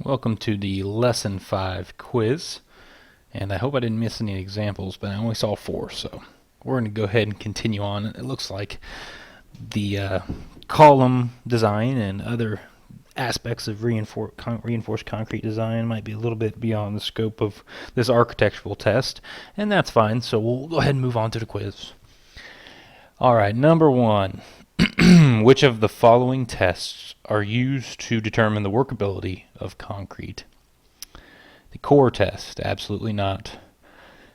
Welcome to the Lesson 5 quiz, and I hope I didn't miss any examples, but I only saw 4, so we're going to go ahead and continue on. It looks like the column design and other aspects of reinforced concrete design might be a little bit beyond the scope of this architectural test, and that's fine, so we'll go ahead and move on to the quiz. Alright, number 1. Which of the following tests are used to determine the workability of concrete? The core test, absolutely not.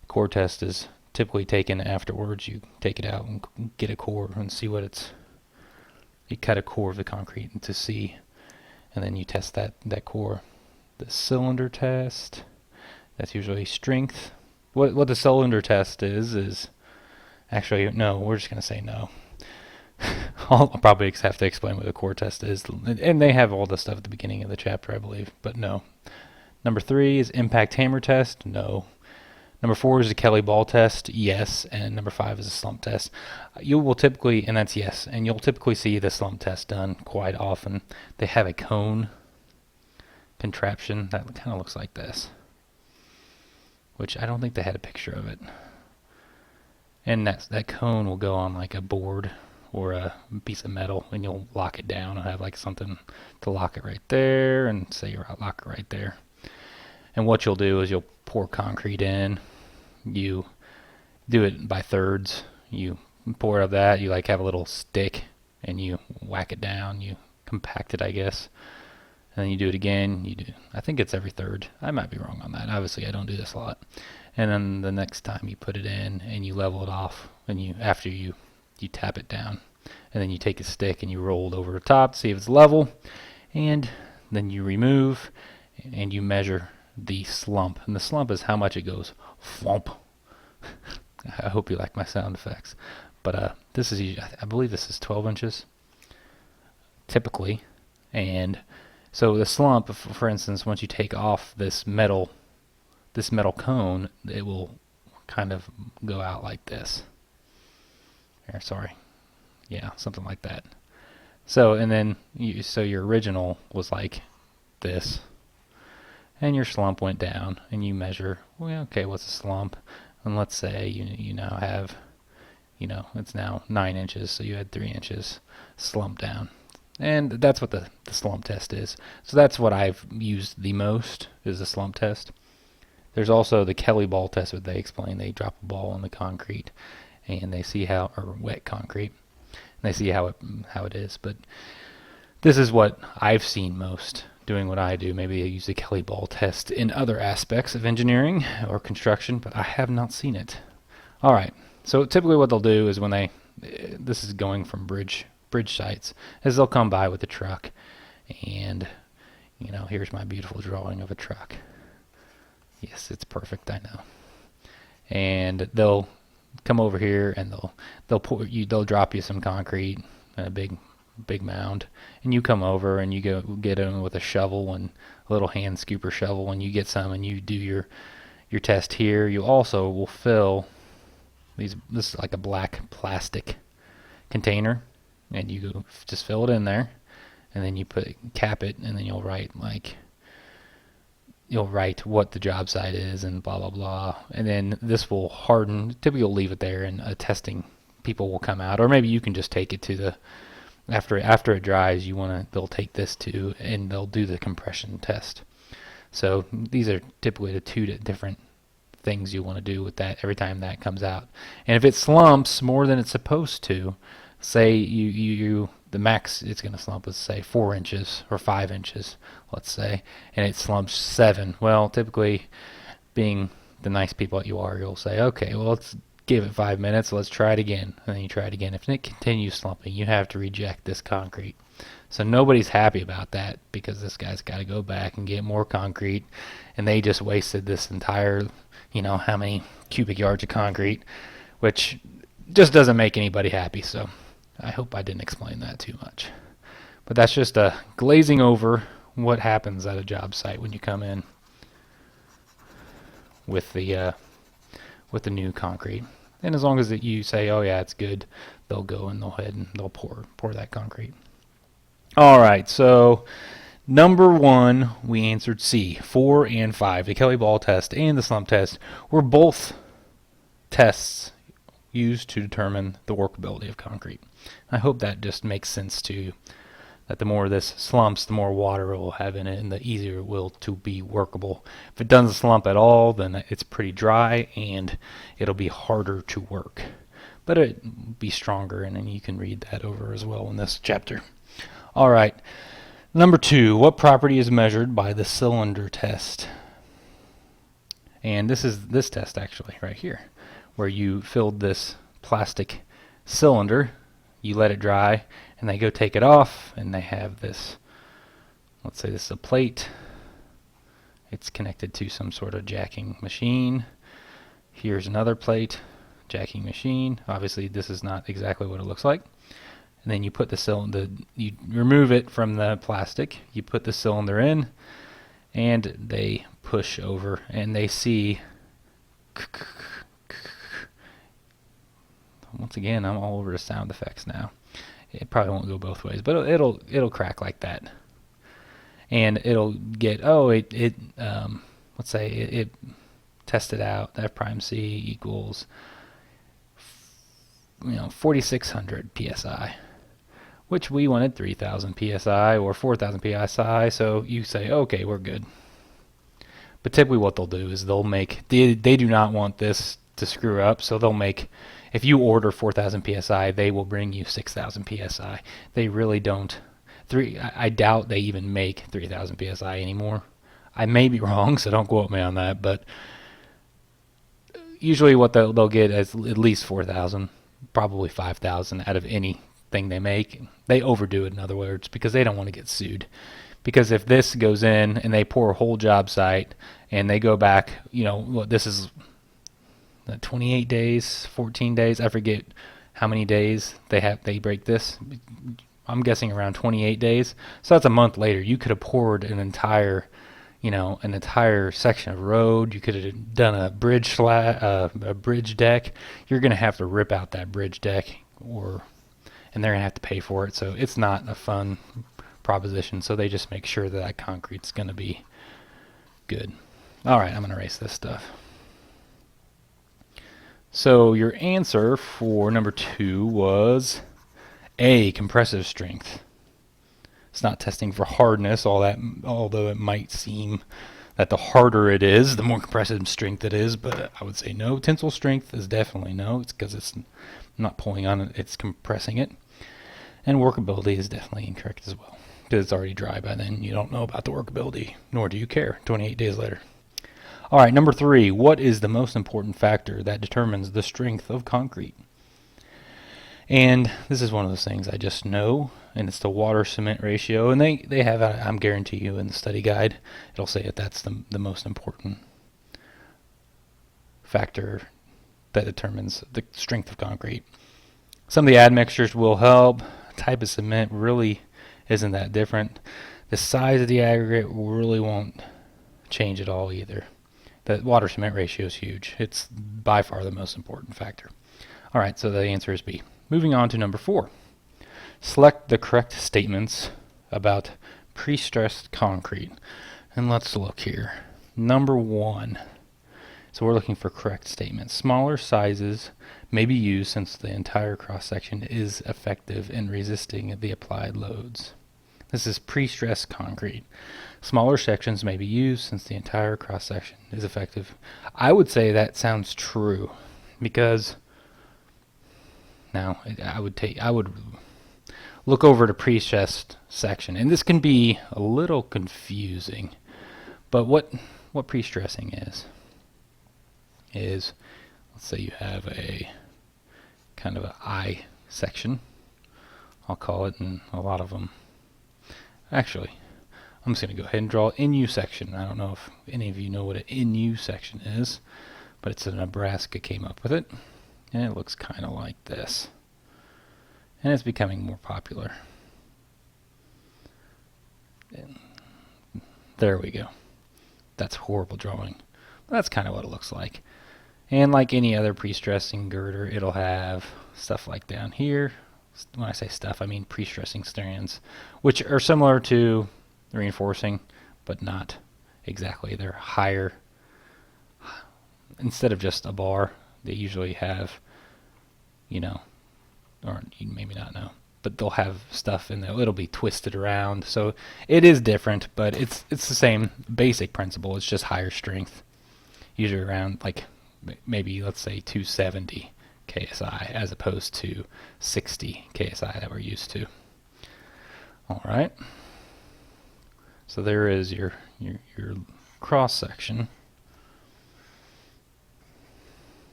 The core test is typically taken afterwards. You take it out and get a core and see what you cut a core of the concrete to see, and then you test that core. The cylinder test, that's usually strength. What the cylinder test is actually, no, we're just going to say no. I'll probably have to explain what the core test is, and they have all the stuff at the beginning of the chapter, I believe, but no. Number 3 is impact hammer test, no. Number 4 is the Kelly ball test, yes, and number 5 is a slump test. You will typically, and that's yes, and you'll typically see the slump test done quite often. They have a cone contraption that kind of looks like this, which I don't think they had a picture of it. And that cone will go on like a board or a piece of metal, and you'll lock it down and have like something to lock it right there, and say you lock it right there. And what you'll do is you'll pour concrete in. You do it by thirds. You pour out of that. You like have a little stick, and you whack it down. You compact it, I guess. And then you do it again. You do. I think it's every third. I might be wrong on that. Obviously, I don't do this a lot. And then the next time you put it in, and you level it off, and after you tap it down, and then you take a stick and you roll it over the top to see if it's level, and then you remove and you measure the slump, and the slump is how much it goes flump. I hope you like my sound effects, but this is, I believe this is 12 inches typically. And so the slump, for instance, once you take off this metal cone, it will kind of go out like this. Sorry, yeah, something like that. So, and then your original was like this, and your slump went down, and you measure, well, okay, what's a slump? And let's say you now have, it's now 9 inches, so you had 3 inches slump down. And that's what the slump test is. So that's what I've used the most, is the slump test. There's also the Kelly ball test, what they explain. They drop a ball on the concrete, and they see or wet concrete, and they see how it is. But this is what I've seen most doing what I do. Maybe I use the Kelly ball test in other aspects of engineering or construction, but I have not seen it. All right. So typically what they'll do is when this is going from bridge sites, is they'll come by with a truck, and here's my beautiful drawing of a truck. Yes, it's perfect, I know. And they'll come over here, and they'll drop you some concrete in a big mound, and you come over and you go get them with a shovel and a little hand scooper shovel, and you get some, and you do your test here. You also will fill this is like a black plastic container, and you just fill it in there, and then you cap it, and then you'll write what the job site is and blah blah blah, and then this will harden. Typically you'll leave it there, and testing people will come out, or maybe you can just take it to the after it dries. They'll take this too, and they'll do the compression test. So these are typically the two different things you want to do with that every time that comes out. And if it slumps more than it's supposed to, say the max it's going to slump is, say, 4 inches or 5 inches, let's say, and it slumps 7. Well, typically, being the nice people that you are, you'll say, okay, well, let's give it 5 minutes, let's try it again. And then you try it again. If it continues slumping, you have to reject this concrete. So nobody's happy about that, because this guy's got to go back and get more concrete, and they just wasted this entire, how many cubic yards of concrete, which just doesn't make anybody happy. So I hope I didn't explain that too much. But that's just glazing over what happens at a job site when you come in with the new concrete. And as long as you say, oh yeah, it's good, they'll go and they'll pour that concrete. All right, so Number 1, we answered C. 4 and 5. The Kelly Ball test and the slump test were both tests used to determine the workability of concrete. I hope that just makes sense to you, that the more this slumps, the more water it will have in it and the easier it will to be workable. If it doesn't slump at all, then it's pretty dry and it'll be harder to work. But it'll be stronger, and then you can read that over as well in this chapter. All right. Number 2, what property is measured by the cylinder test? And this is this test actually right here, where you filled this plastic cylinder, you let it dry, and they go take it off, and they have this, let's say this is a plate. It's connected to some sort of jacking machine. Here's another plate, jacking machine. Obviously this is not exactly what it looks like. And then you put the cylinder, you remove it from the plastic, you put the cylinder in, and they push over, and they see, once again, I'm all over the sound effects now. It probably won't go both ways, but it'll crack like that, and it'll get, let's say it tested out F prime C equals 4,600 psi. Which we wanted 3,000 psi or 4,000 psi, so you say, okay, we're good. But typically what they'll do is they'll make, they do not want this to screw up, so they'll make, if you order 4,000 psi, they will bring you 6,000 psi. They really don't, I doubt they even make 3,000 psi anymore. I may be wrong, so don't quote me on that, but usually what they'll get is at least 4,000, probably 5,000 out of any thing they make. They overdo it, in other words, because they don't want to get sued. Because if this goes in and they pour a whole job site and they go back, this is 28 days, 14 days, I forget how many days they break this. I'm guessing around 28 days. So that's a month later. You could have poured an entire section of road. You could have done a bridge deck. You're going to have to rip out that bridge deck, and they're going to have to pay for it. So it's not a fun proposition. So they just make sure that concrete's going to be good. All right, I'm going to erase this stuff. So your answer for number 2 was A, compressive strength. It's not testing for hardness, although it might seem that the harder it is, the more compressive strength it is, but I would say no. Tensile strength is definitely no. It's because it's not pulling on it, it's compressing it. And workability is definitely incorrect as well, because it's already dry by then. You don't know about the workability, nor do you care 28 days later. All right, number 3, what is the most important factor that determines the strength of concrete? And this is one of those things I just know, and it's the water-cement ratio. And they have, I'm guarantee you, in the study guide, it'll say that that's the most important factor that determines the strength of concrete. Some of the admixtures will help. Type of cement really isn't that different. The size of the aggregate really won't change at all either. The water-cement ratio is huge. It's by far the most important factor. All right, so the answer is B. Moving on to number 4. Select the correct statements about pre-stressed concrete. And let's look here. Number 1. So we're looking for correct statements. Smaller sizes may be used since the entire cross-section is effective in resisting the applied loads. This is pre-stressed concrete. Smaller sections may be used since the entire cross-section is effective. I would say that sounds true, because now I would look over the pre-stressed section, and this can be a little confusing. But what pre-stressing is, let's say you have a kind of an I section, I'll call it, and a lot of them, actually, I'm just going to go ahead and draw an NU section. I don't know if any of you know what an NU section is, but it's a Nebraska came up with it, and it looks kind of like this. And it's becoming more popular. And there we go. That's horrible drawing. But that's kind of what it looks like. And like any other pre-stressing girder, it'll have stuff like down here. When I say stuff, I mean pre-stressing strands, which are similar to reinforcing, but not exactly. They're higher. Instead of just a bar, they usually have, you know, or you maybe not know, but they'll have stuff in there. It'll be twisted around, so it is different, but it's the same basic principle. It's just higher strength, usually around like maybe let's say 270 KSI as opposed to 60 KSI that we're used to. All right. So there is your cross section.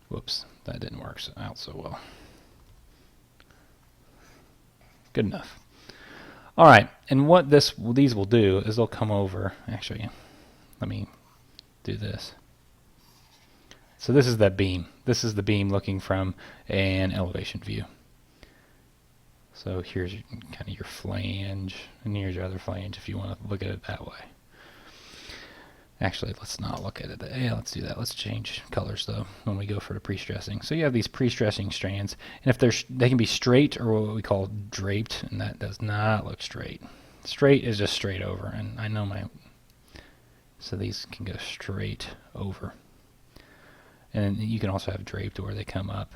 Whoops, that didn't work out so well. Good enough. All right, and what these will do is they'll come over. Actually, let me do this. So this is that beam. This is the beam looking from an elevation view. So here's kind of your flange, and here's your other flange if you want to look at it that way. Actually, let's not look at it. Yeah, let's do that. Let's change colors though when we go for the pre-stressing. So you have these pre-stressing strands, and if they can be straight or what we call draped, and that does not look straight. Straight is just straight over, and I know so these can go straight over. And you can also have draped where they come up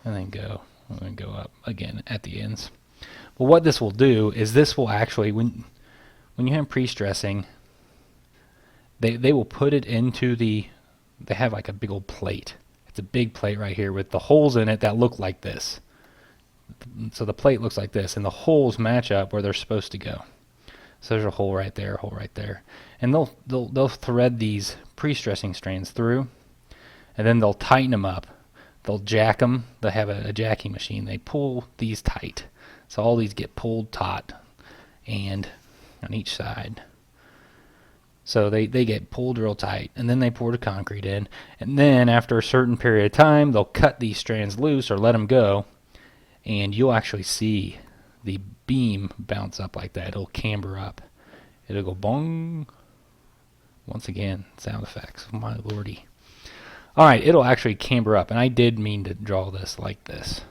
and then go up again at the ends. But what this will do is this will actually, when you have pre-stressing, they will put it into they have like a big old plate. It's a big plate right here with the holes in it that look like this. So the plate looks like this, and the holes match up where they're supposed to go. So there's a hole right there, a hole right there. And they'll thread these pre-stressing strands through, and then they'll tighten them up. They'll jack them. They have a jacking machine. They pull these tight. So all these get pulled taut and on each side. So they get pulled real tight, and then they pour the concrete in. And then after a certain period of time, they'll cut these strands loose or let them go, and you'll actually see the beam bounce up like that. It'll camber up. It'll go bong. Once again, sound effects. My lordy. All right, it'll actually camber up, and I did mean to draw this like this.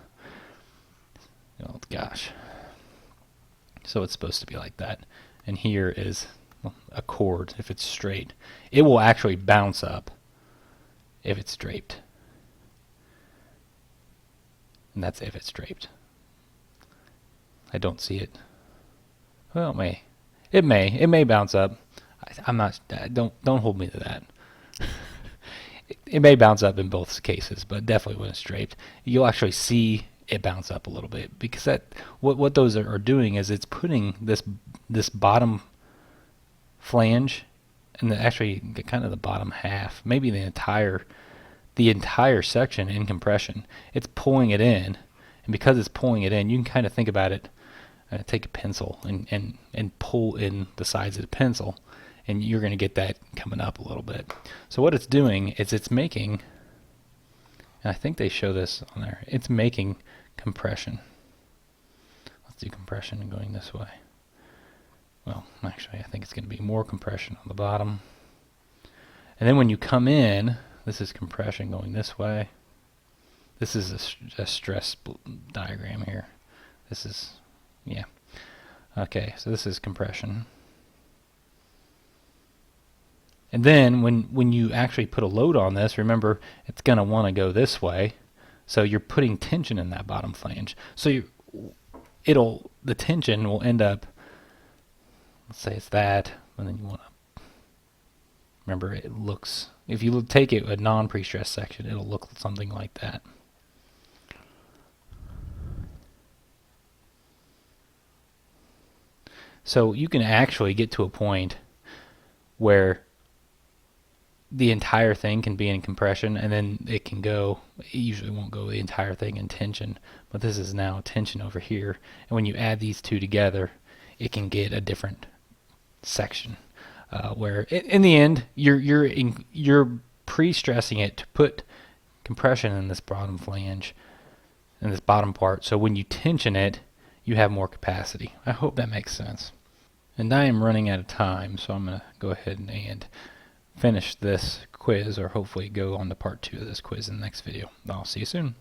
Oh gosh. So it's supposed to be like that. And here is a cord if it's straight. It will actually bounce up if it's draped. And that's if it's draped. I don't see it. Well, it may bounce up. I'm not. Don't hold me to that. It may bounce up in both cases, but definitely when it's draped, you'll actually see it bounce up a little bit, because what those are doing is it's putting this bottom flange and actually kind of the bottom half, maybe the entire section in compression. It's pulling it in, and because it's pulling it in, you can kind of think about it. Take a pencil and pull in the sides of the pencil, and you're going to get that coming up a little bit. So what it's doing is it's making, and I think they show this on there, it's making compression. Let's do compression going this way. Well, actually, I think it's going to be more compression on the bottom. And then when you come in, this is compression going this way. This is a stress diagram here. This is, yeah. Okay, so this is compression. And then when you actually put a load on this, remember, it's going to want to go this way. So you're putting tension in that bottom flange. So the tension will end up, let's say it's that, and then you want to, remember, it looks, if you take it a non-pre-stressed section, it'll look something like that. So you can actually get to a point where the entire thing can be in compression, and then it can go, it usually won't go the entire thing in tension, but this is now tension over here. And when you add these two together, it can get a different section where in the end you're pre-stressing it to put compression in this bottom flange, in this bottom part, so when you tension it, you have more capacity. I hope that makes sense. And I am running out of time, so I'm going to go ahead and finish this quiz, or hopefully go on to part 2 of this quiz in the next video. I'll see you soon.